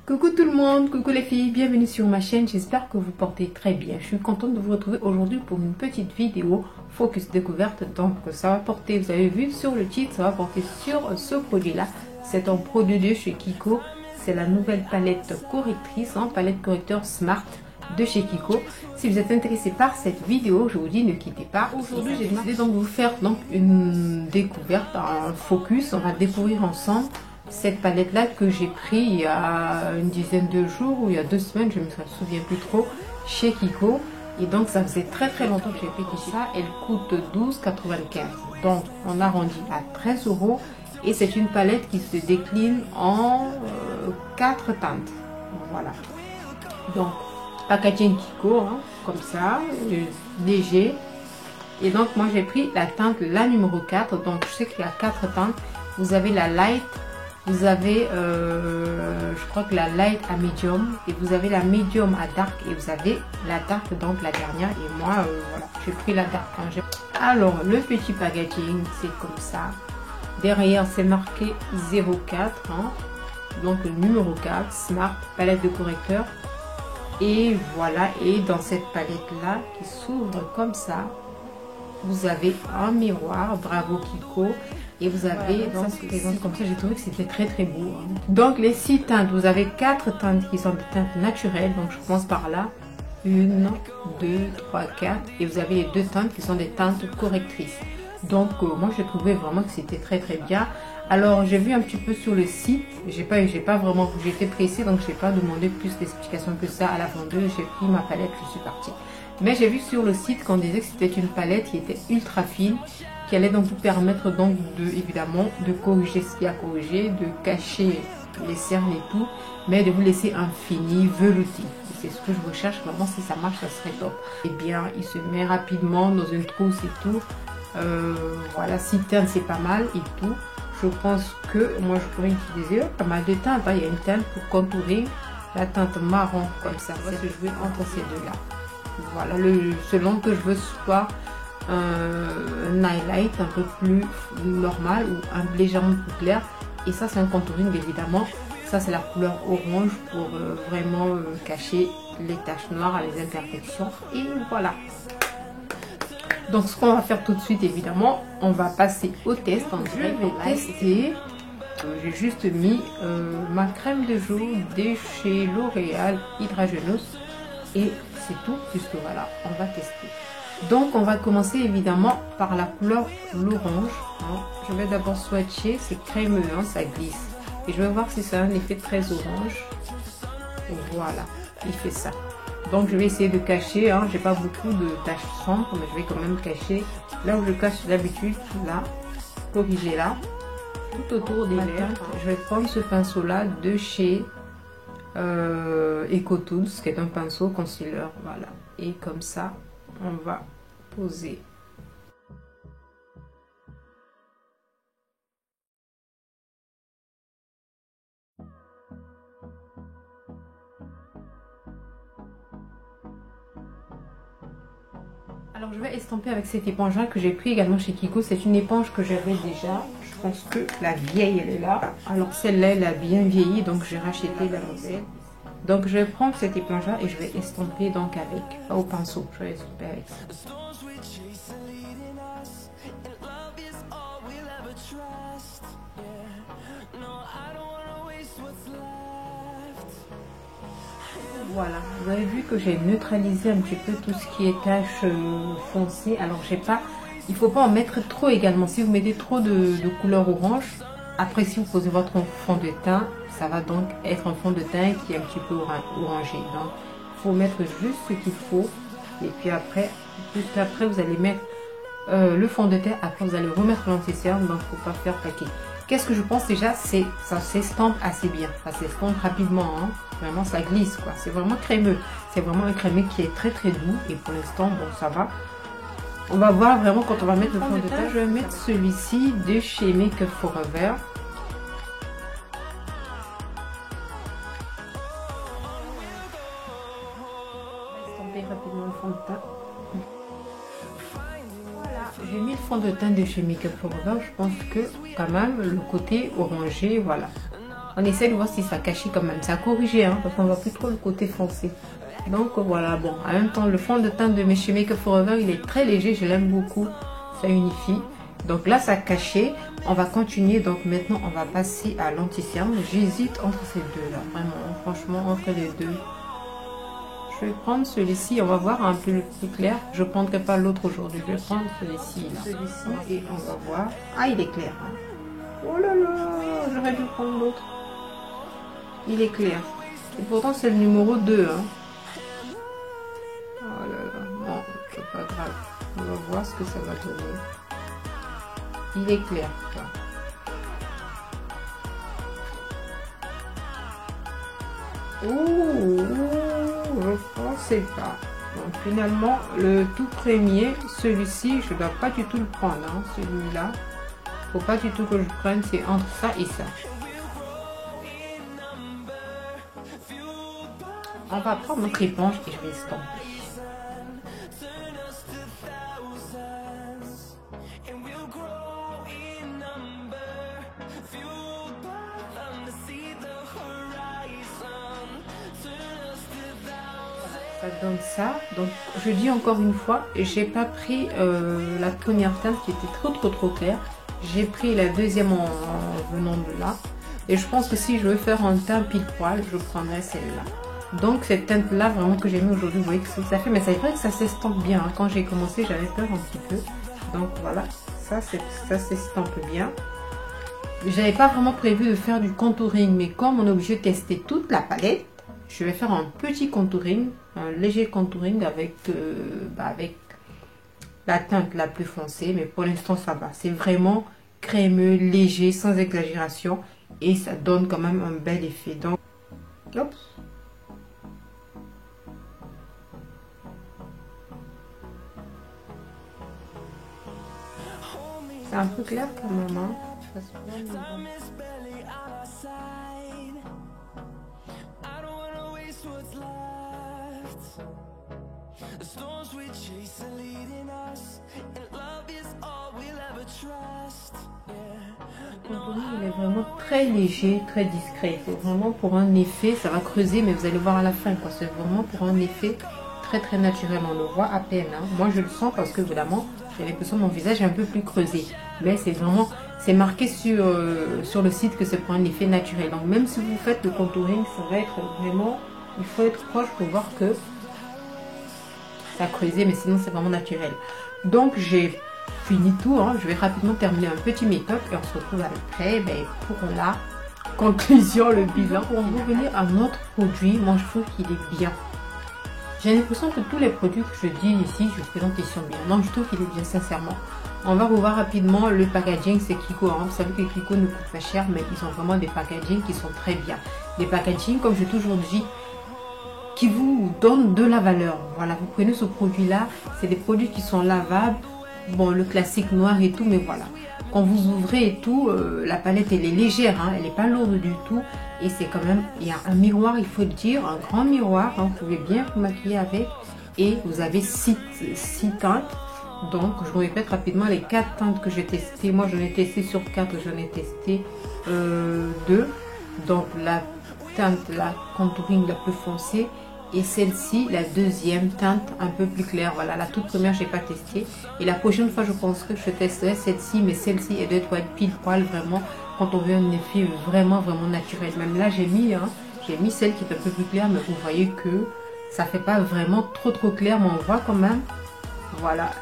Coucou tout le monde, coucou les filles, bienvenue sur ma chaîne, j'espère que vous portez très bien. Je suis contente de vous retrouver aujourd'hui pour une petite vidéo focus découverte. Donc ça va porter, vous avez vu sur le titre, ça va porter sur ce produit là. C'est un produit de chez Kiko, c'est la nouvelle palette correctrice, palette correcteur Smart de chez Kiko. Si vous êtes intéressé par cette vidéo, je vous dis ne quittez pas. Aujourd'hui j'ai décidé donc de vous faire une découverte, un focus, on va découvrir ensemble cette palette là que j'ai pris il y a une dizaine de jours ou il y a 2 semaines, je ne me souviens plus trop, chez Kiko. Et donc ça faisait très longtemps que j'ai pris tout ça. Elle coûte 12,95 €, donc on arrondit à 13 € et c'est une palette qui se décline en 4 teintes. Voilà, donc packaging Kiko, comme ça, léger. Et donc moi j'ai pris la teinte, la numéro 4. Donc je sais qu'il y a 4 teintes. Vous avez la light, vous avez je crois que la light à medium, et vous avez la medium à dark, et vous avez la dark, donc la dernière. Et moi voilà, j'ai pris la dark. Alors le petit packaging c'est comme ça. Derrière c'est marqué 04, donc le numéro 4 Smart palette de correcteur. Et voilà, et dans cette palette là qui s'ouvre comme ça, vous avez un miroir, bravo Kiko, et vous avez donc présente comme ça. J'ai trouvé que c'était très beau. Donc les 6 teintes, vous avez 4 teintes qui sont des teintes naturelles, donc je commence par là, 1, 2, 3, 4, et vous avez les 2 teintes qui sont des teintes correctrices. Donc moi j'ai trouvé vraiment que c'était très bien. Alors j'ai vu un petit peu sur le site, j'ai été pressée, donc j'ai pas demandé plus d'explications que ça à la vendeuse. J'ai pris ma palette, je suis partie. Mais j'ai vu sur le site qu'on disait que c'était une palette qui était ultra fine, qui allait donc vous permettre donc évidemment de corriger ce qu'il y a à corriger, de cacher les cernes et tout, mais de vous laisser un fini velouté. C'est ce que je recherche vraiment. Si ça marche, ça serait top. Et bien il se met rapidement dans une trousse et tout. Voilà, 6 teintes c'est pas mal et tout. Je pense que moi je pourrais utiliser pas mal de teintes. Il y a une teinte pour contourer, la teinte marron comme ça. On va se jouer entre ces deux là. Voilà, selon que je veux soit un highlight un peu plus normal ou un légèrement plus clair. Et ça c'est un contouring évidemment. Ça c'est la couleur orange pour vraiment cacher les taches noires, les imperfections. Et voilà. Donc ce qu'on va faire tout de suite, évidemment, on va passer au test. Je vais tester. J'ai juste mis ma crème de jour de chez L'Oréal Hydrageneuse. Et c'est tout, puisque voilà, on va tester. Donc on va commencer évidemment par la couleur l'orange. Je vais d'abord swatcher, c'est crémeux, ça glisse. Et je vais voir si ça a un effet très orange. Voilà, il fait ça. Donc je vais essayer de cacher, j'ai pas beaucoup de taches sombres, mais je vais quand même cacher là où je cache d'habitude, là, corriger là, tout autour des lèvres. Je vais prendre ce pinceau là de chez Eco Tools, qui est un pinceau concealer, voilà. Et comme ça, on va poser. Alors je vais estomper avec cette éponge là que j'ai pris également chez Kiko. C'est une éponge que j'avais déjà. Je pense que la vieille elle est là. Alors celle-là elle a bien vieilli, donc j'ai racheté la nouvelle. Donc je vais prendre cette éponge là et je vais estomper donc avec au pinceau. Je vais estomper avec ça. Voilà, vous avez vu que j'ai neutralisé un petit peu tout ce qui est taches foncées. Alors j'ai pas, il faut pas en mettre trop également. Si vous mettez trop de couleur orange, après si vous posez votre fond de teint, ça va donc être un fond de teint qui est un petit peu orangé. Donc il faut mettre juste ce qu'il faut. Et puis après, juste après vous allez mettre le fond de teint. Après vous allez remettre l'anti-cerne. Donc il ne faut pas faire paquet. Qu'est-ce que je pense déjà, c'est ça s'estompe assez bien, ça s'estompe rapidement, vraiment ça glisse quoi, c'est vraiment crémeux, c'est vraiment un crémeux qui est très doux et pour l'instant bon ça va. On va voir vraiment quand on va mettre le fond de teint. Je vais mettre celui-ci de chez Make Up Forever. On va estomper rapidement le fond de teint. J'ai mis le fond de teint de chez Make Up Forever. Je pense que quand même le côté orangé, voilà. On essaie de voir si ça cachait quand même. Ça a corrigé, hein, parce qu'on voit plus trop le côté foncé. Donc voilà, bon, en même temps, le fond de teint de Chez Make Up Forever, il est très léger, je l'aime beaucoup. Ça unifie. Donc là, ça a caché. On va continuer. Donc maintenant, on va passer à l'anti-cerne. J'hésite entre ces deux-là. Vraiment, franchement, entre les deux. Je vais prendre celui-ci. On va voir un peu le plus clair. Je ne prendrai pas l'autre aujourd'hui. Je vais prendre celui-ci. Celui-ci. Et on va voir. Ah, il est clair. Hein. Oh là là, j'aurais dû prendre l'autre. Il est clair. Et pourtant, c'est le numéro 2. Hein. Oh là là. Bon, c'est pas grave. On va voir ce que ça va donner. Il est clair. Ouh, je pensais pas. Donc finalement, le tout premier, celui-ci, je ne dois pas du tout le prendre. Hein, celui-là, faut pas du tout que je prenne. C'est entre ça et ça. On va prendre notre éponge et je vais estomper. Ça donne ça. Donc je dis encore une fois, j'ai pas pris la première teinte qui était trop claire. J'ai pris la deuxième en venant de là. Et je pense que si je veux faire un teint pile poil, je prendrai celle-là. Donc cette teinte là vraiment que j'ai mis aujourd'hui, vous voyez que ça fait, mais c'est vrai que ça s'estompe bien. Hein. Quand j'ai commencé, j'avais peur un petit peu. Donc voilà, ça s'estompe bien. J'avais pas vraiment prévu de faire du contouring, mais comme on est obligé de tester toute la palette, je vais faire un petit contouring, un léger contouring avec la teinte la plus foncée, mais pour l'instant ça va. C'est vraiment crémeux, léger, sans exagération, et ça donne quand même un bel effet. Donc, hop. C'est un peu clair quand même, hein. Ça se voit, le contouring, il est vraiment très léger, très discret. C'est vraiment pour un effet, ça va creuser, mais vous allez voir à la fin, quoi. C'est vraiment pour un effet très naturel. On le voit à peine. Hein. Moi, je le sens parce que vraiment, j'ai l'impression que mon visage est un peu plus creusé. Mais c'est vraiment, c'est marqué sur le site que c'est pour un effet naturel. Donc, même si vous faites le contouring, ça va être vraiment, il faut être proche pour voir que ça a creusé, mais sinon, c'est vraiment naturel. Donc, j'ai fini tout, hein. Je vais rapidement terminer un petit make-up et on se retrouve après pour la conclusion, le bilan. Pour revenir à notre produit, moi je trouve qu'il est bien. J'ai l'impression que tous les produits que je dis ici, je présente, ils sont bien. Non, je trouve qu'il est bien, sincèrement. On va revoir rapidement le packaging, c'est Kiko. Hein. Vous savez que Kiko ne coûte pas cher, mais ils ont vraiment des packaging qui sont très bien. Des packaging, comme j'ai toujours dit, qui vous donnent de la valeur. Voilà, vous prenez ce produit-là, c'est des produits qui sont lavables. Bon, le classique noir et tout, mais voilà. Quand vous ouvrez et tout, la palette, elle est légère, hein, elle n'est pas lourde du tout. Et c'est quand même, il y a un miroir, il faut le dire, un grand miroir. Hein, vous pouvez bien vous maquiller avec. Et vous avez 6 teintes. Donc, je vous répète rapidement les 4 teintes que j'ai testées. Moi, j'en ai testé sur 4, j'en ai testé 2. Donc, la teinte, la contouring la plus foncée. Et celle-ci, la deuxième teinte un peu plus claire. Voilà, la toute première, je n'ai pas testé. Et la prochaine fois, je pense que je testerai celle-ci. Mais celle-ci, elle doit être pile poil vraiment quand on veut un effet vraiment naturel. Même là, j'ai mis celle qui est un peu plus claire. Mais vous voyez que ça fait pas vraiment trop clair. Mais on voit quand même, voilà,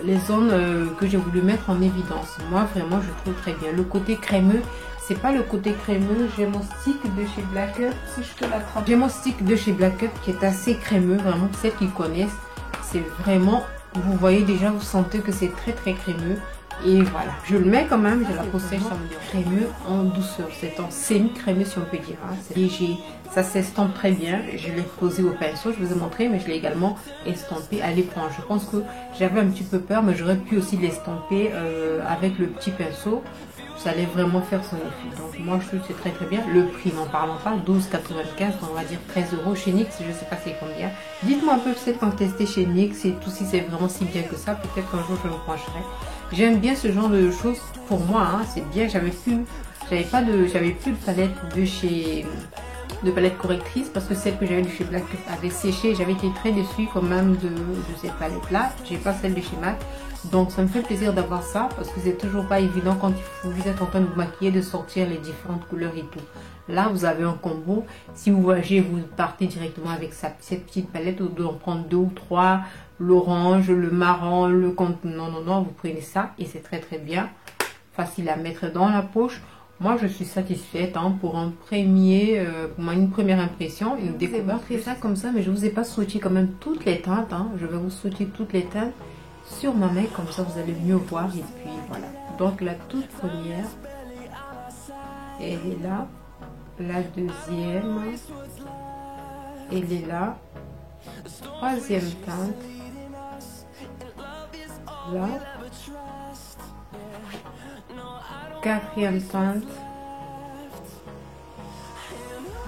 les zones que j'ai voulu mettre en évidence. Moi, vraiment, je trouve très bien. Le côté crémeux, c'est pas le côté crémeux. J'ai mon stick de chez Black Up. Si je te l'attrape. J'ai mon stick de chez Black Up qui est assez crémeux. Vraiment, pour celles qui connaissent, c'est vraiment, vous voyez déjà, vous sentez que c'est très crémeux. Et voilà, je le mets quand même, je la possède, ça me dit crémeux en douceur. C'est en semi-crémeux si on peut dire. Hein. C'est léger, ça s'estompe très bien. Je l'ai posé au pinceau, je vous ai montré, mais je l'ai également estampé à l'éponge. Je pense que j'avais un petit peu peur, mais j'aurais pu aussi l'estamper avec le petit pinceau. Ça allait vraiment faire son effet. Donc moi je trouve que c'est très bien. Le prix, n'en parlons pas, 12,95, on va dire 13 € chez NYX, je sais pas c'est combien. Dites-moi un peu peut-être quand tester chez NYX et tout, si c'est vraiment si bien que ça. Peut-être qu'un jour je me pencherai. J'aime bien ce genre de choses pour moi, hein. C'est bien, j'avais j'avais plus de palette de palette correctrice parce que celle que j'avais de chez Black avait séché. J'avais été très déçue quand même de cette palette là. J'ai pas celle de chez MAC. Donc ça me fait plaisir d'avoir ça parce que c'est toujours pas évident quand vous êtes en train de vous maquiller de sortir les différentes couleurs et tout. Là vous avez un combo. Si vous voyagez, vous partez directement avec cette petite palette ou d'en prendre 2 ou 3. L'orange, le marron, le non, vous prenez ça et c'est très très bien. Facile à mettre dans la poche. Moi je suis satisfaite pour un une première impression, une découverte. Je ça comme ça, mais je vous ai pas swatché quand même toutes les teintes. Je vais vous swatcher toutes les teintes sur ma main, comme ça vous allez mieux voir. Et puis voilà, donc la toute première elle est là, la deuxième elle est là, troisième teinte là, quatrième teinte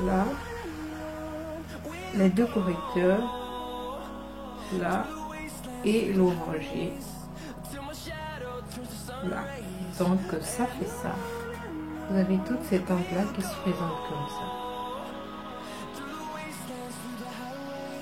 là, les deux correcteurs là et l'oranger là. Donc ça fait ça. Vous avez toutes ces teintes là qui se présentent comme ça.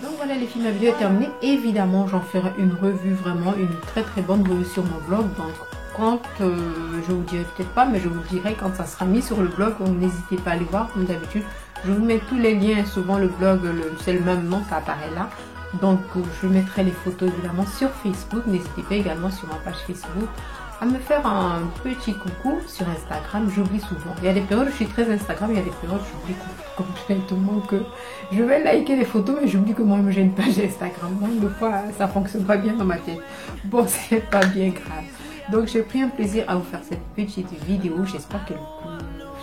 Donc voilà les filles, ma vidéo est terminée. Évidemment j'en ferai une revue, vraiment une très très bonne revue sur mon blog. Donc quand je vous dirai peut-être pas, mais je vous dirai quand ça sera mis sur le blog. Donc n'hésitez pas à aller voir comme d'habitude. Je vous mets tous les liens. Souvent le blog c'est le même nom, ça apparaît là. Donc je mettrai les photos évidemment sur Facebook. N'hésitez pas également sur ma page Facebook à me faire un petit coucou. Sur Instagram, j'oublie souvent. Il y a des périodes où je suis très Instagram, il y a des périodes où j'oublie complètement que je vais liker les photos, mais j'oublie que moi j'ai une page Instagram. Donc des fois ça fonctionne pas bien dans ma tête. Bon, c'est pas bien grave. Donc j'ai pris un plaisir à vous faire cette petite vidéo. J'espère que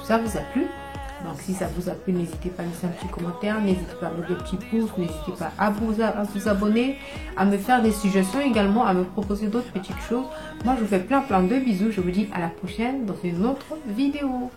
ça vous a plu. Donc si ça vous a plu, n'hésitez pas à laisser un petit commentaire, n'hésitez pas à mettre des petits pouces, n'hésitez pas à vous abonner, à me faire des suggestions également, à me proposer d'autres petites choses. Moi je vous fais plein de bisous, je vous dis à la prochaine dans une autre vidéo.